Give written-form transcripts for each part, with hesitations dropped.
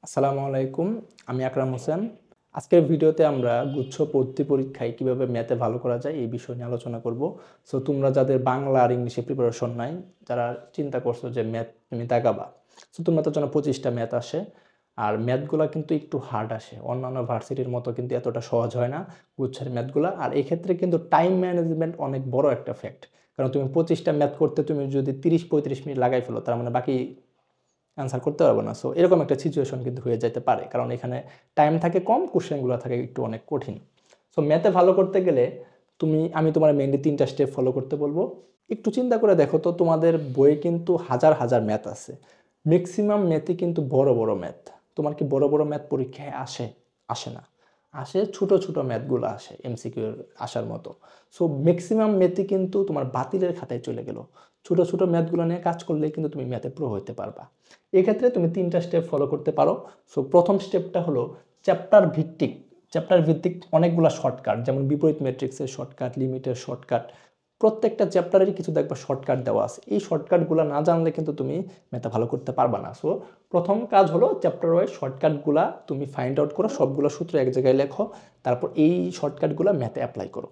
আসসালামু আলাইকুম, আমি আকরাম হোসেন। আজকের ভিডিওতে আমরা গুচ্ছ পদ্ধতি পরীক্ষায় কিভাবে ম্যাথে ভালো করা যায় এই বিষয় নিয়ে আলোচনা করব। সো তোমরা যাদের বাংলা আর ইংলিশে প্রিপারেশন নাই, যারা চিন্তা করছো যে ম্যাথ তুমি দাগাবা, সো তোমাদের জন্য 25টা ম্যাথ আসে। আর ম্যাথগুলো কিন্তু একটু হার্ড আসে, অন্যান্য ভার্সিটির মতো কিন্তু এতটা সহজ হয় না গুচ্ছের ম্যাথগুলো। আর এক্ষেত্রে কিন্তু টাইম ম্যানেজমেন্ট অনেক বড় একটা ফ্যাক্ট, কারণ তুমি 25টা ম্যাথ করতে তুমি যদি 30-35 মিনিট লাগাই ফেলো, তার মানে বাকি অ্যান্সার করতে পারবো না। সো এরকম একটা সিচুয়েশন কিন্তু হয়ে যেতে পারে, কারণ এখানে টাইম থাকে কম, কোশ্চেনগুলো থাকে একটু অনেক কঠিন। সো ম্যাথে ভালো করতে গেলে আমি তোমার মেইনলি 3টা স্টেপ ফলো করতে বলবো। একটু চিন্তা করে দেখো তো, তোমাদের বইয়ে কিন্তু হাজার হাজার ম্যাথ আছে, ম্যাক্সিমাম ম্যাথই কিন্তু বড় বড় ম্যাথ। তোমার কি বড় বড় ম্যাথ পরীক্ষায় আসে? আসে না, আসে ছোট ছোট ম্যাথগুলো আসে এমসিকিউ আসার মতো। সো ম্যাক্সিমাম ম্যাথই কিন্তু তোমার বাতিলের খাতায় চলে গেল। ছোট ছোট ম্যাথগুলো নিয়ে কাজ করলে কিন্তু তুমি ম্যাথে প্রো হতে পারবা। এক্ষেত্রে তুমি 3টা স্টেপ ফলো করতে পারো। সো প্রথম স্টেপটা হলো চ্যাপ্টার ভিত্তিক অনেকগুলো শর্টকাট, যেমন বিপরীত ম্যাট্রিক্সের শর্টকাট, লিমিটের শর্টকাট, প্রত্যেকটা চ্যাপ্টারেরই কিছু দেখবা শর্টকাট দেওয়া আছে। এই শর্টকাটগুলো না জানলে কিন্তু তুমি ম্যাথে ভালো করতে পারবা না। সো প্রথম কাজ হলো চ্যাপ্টার ওয়াইজ শর্টকাটগুলো তুমি ফাইন্ড আউট করো, সবগুলো সূত্র এক জায়গায় লেখো, তারপর এই শর্টকাটগুলো ম্যাথে অ্যাপ্লাই করো।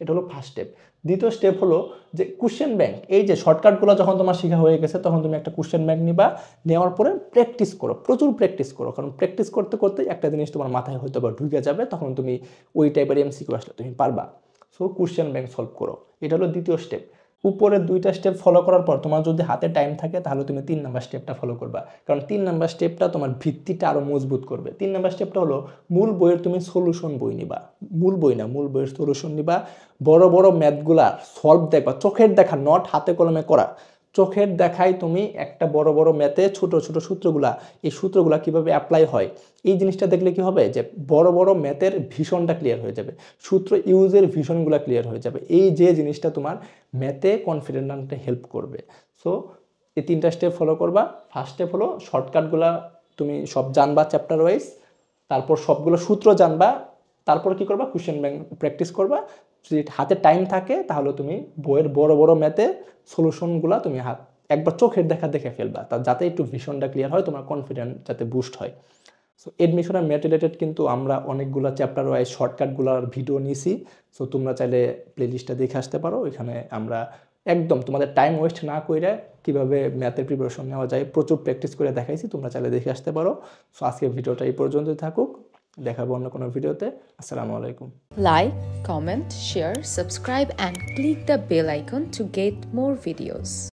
এটা হলো ফার্স্ট স্টেপ। দ্বিতীয় স্টেপ হলো যে কোশ্চেন ব্যাংক। এই যে শর্টকাটগুলো যখন তোমার শেখা হয়ে গেছে, তখন তুমি একটা কোশ্চেন ব্যাংক নিবা, নেওয়ার পরে প্র্যাকটিস করো, প্রচুর প্র্যাকটিস করো, কারণ প্র্যাকটিস করতে করতে একটা জিনিস তোমার মাথায় হয়তো বা ঢুকে যাবে, তখন তুমি ওই টাইপের এমসিকিউ আসলে তুমি পারবা। সো কোশ্চেন ব্যাংক সলভ করো, এটা হলো দ্বিতীয় স্টেপ। উপরের 2টা স্টেপ ফলো করার পর তোমার যদি হাতে টাইম থাকে, তাহলে তুমি 3 নাম্বার স্টেপটা ফলো করবা, কারণ 3 নাম্বার স্টেপটা তোমার ভিত্তিটা আরও মজবুত করবে। 3 নাম্বার স্টেপটা হলো মূল বইয়ের তুমি সলিউশন বই নিবা, মূল বই না, মূল বইয়ের সলিউশন নিবা, বড় বড় ম্যাথগুলা সলভ দেখবা, চোখের দেখা, নট হাতে কলমে করা, চোখের দেখায় তুমি একটা বড় বড় ম্যাথে ছোট ছোট সূত্রগুলা, এই সূত্রগুলা কিভাবে অ্যাপ্লাই হয় এই জিনিসটা দেখলে কি হবে, যে বড় বড় ম্যাথের ভিশনটা ক্লিয়ার হয়ে যাবে, সূত্র ইউজের ভিশনগুলো ক্লিয়ার হয়ে যাবে। এই যে জিনিসটা তোমার ম্যাথে কনফিডেন্ট আনতে হেল্প করবে। সো এই 3টা স্টেপ ফলো করবা। ফার্স্ট স্টেপ হলো শর্টকাটগুলা তুমি সব জানবা চ্যাপ্টার ওয়াইজ, তারপর সবগুলো সূত্র জানবা, তারপর কি করবা, কোশ্চেন ব্যাংক প্র্যাকটিস করবা। যদি হাতে টাইম থাকে, তাহলে তুমি বইয়ের বড় বড় ম্যাথে সলিউশনগুলো তুমি একবার চোখের দেখা দেখে ফেলবা, যাতে একটু ভিশনটা ক্লিয়ার হয়, তোমার কনফিডেন্ট যাতে বুস্ট হয়। সো এডমিশন আর ম্যাথ রিলেটেড কিন্তু আমরা অনেকগুলো চ্যাপ্টার ওয়াইজ শর্টকাটগুলোর ভিডিও নিয়েছি। সো তোমরা চাইলে প্লেলিস্টটা দেখে আসতে পারো, এখানে আমরা একদম তোমাদের টাইম ওয়েস্ট না করে কীভাবে ম্যাথের প্রিপারেশন নেওয়া যায় প্রচুর প্র্যাকটিস করে দেখাইছি, তোমরা চাইলে দেখে আসতে পারো। সো আজকের ভিডিওটা এই পর্যন্তই থাকুক, দেখাবো অন্য কোনো ভিডিওতে। আসসালামু আলাইকুম। Like, comment, share, subscribe and click the bell icon to get more videos.